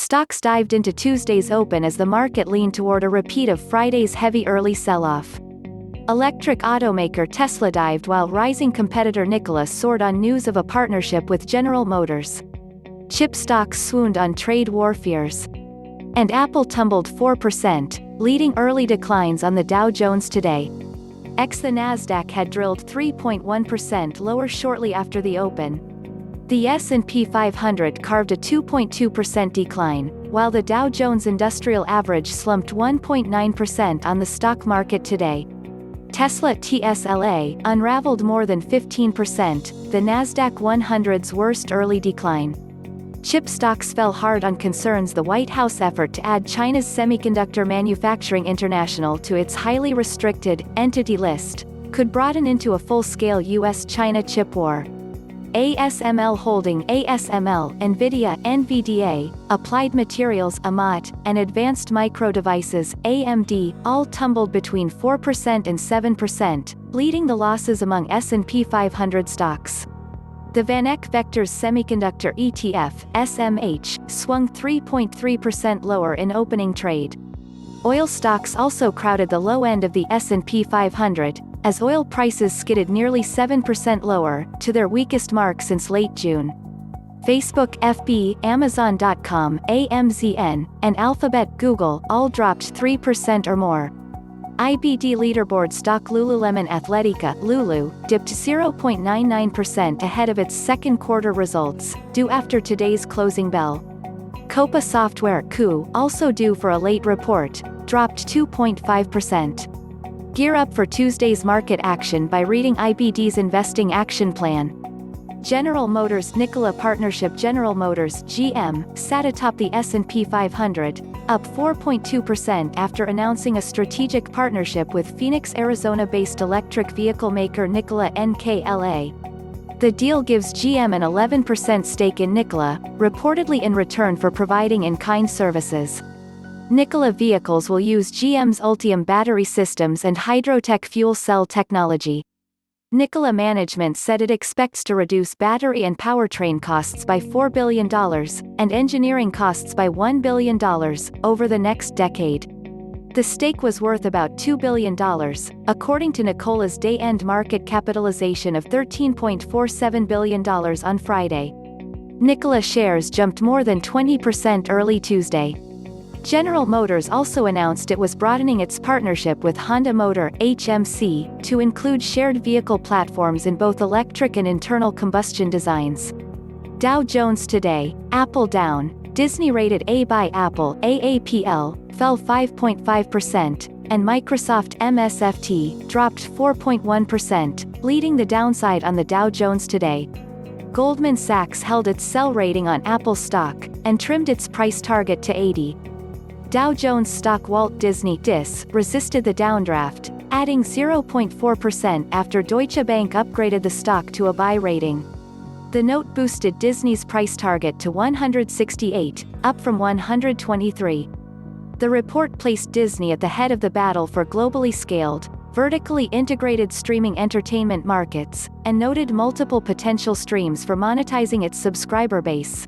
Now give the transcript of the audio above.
Stocks dived into Tuesday's open as the market leaned toward a repeat of Friday's heavy early sell-off. Electric automaker Tesla dived while rising competitor Nikola soared on news of a partnership with General Motors. Chip stocks swooned on trade war fears. And Apple tumbled 4%, leading early declines on the Dow Jones today. The Nasdaq had drilled 3.1% lower shortly after the open. The S&P 500 carved a 2.2% decline, while the Dow Jones Industrial Average slumped 1.9% on the stock market today. Tesla TSLA unraveled more than 15%, the Nasdaq 100's worst early decline. Chip stocks fell hard on concerns the White House effort to add China's Semiconductor Manufacturing International to its highly restricted entity list could broaden into a full-scale U.S.-China chip war. ASML Holding ASML, Nvidia NVDA, Applied Materials AMAT, and Advanced Micro Devices AMD all tumbled between 4% and 7%, leading the losses among S&P 500 stocks. The VanEck Vectors Semiconductor ETF SMH swung 3.3% lower in opening trade. Oil stocks also crowded the low end of the S&P 500, as oil prices skidded nearly 7% lower, to their weakest mark since late June. Facebook, FB, Amazon.com, AMZN, and Alphabet Google all dropped 3% or more. IBD leaderboard stock Lululemon Athletica Lulu dipped 0.99% ahead of its second quarter results, due after today's closing bell. Coupa Software (CU), also due for a late report, dropped 2.5%. Gear up for Tuesday's market action by reading IBD's Investing Action Plan. General Motors Nikola Partnership General Motors GM sat atop the S&P 500, up 4.2% after announcing a strategic partnership with Phoenix, Arizona-based electric vehicle maker Nikola NKLA. The deal gives GM an 11% stake in Nikola, reportedly in return for providing in-kind services. Nikola vehicles will use GM's Ultium battery systems and Hydrotec fuel cell technology. Nikola management said it expects to reduce battery and powertrain costs by $4 billion, and engineering costs by $1 billion, over the next decade. The stake was worth about $2 billion, according to Nikola's day-end market capitalization of $13.47 billion on Friday. Nikola shares jumped more than 20% early Tuesday. General Motors also announced it was broadening its partnership with Honda Motor HMC to include shared vehicle platforms in both electric and internal combustion designs. Dow Jones today, Apple down, Disney rated A by Apple AAPL fell 5.5%, and Microsoft MSFT dropped 4.1%, leading the downside on the Dow Jones today. Goldman Sachs held its sell rating on Apple stock, and trimmed its price target to 80. Dow Jones stock Walt Disney DIS resisted the downdraft, adding 0.4% after Deutsche Bank upgraded the stock to a buy rating. The note boosted Disney's price target to 168, up from 123. The report placed Disney at the head of the battle for globally scaled, vertically integrated streaming entertainment markets, and noted multiple potential streams for monetizing its subscriber base.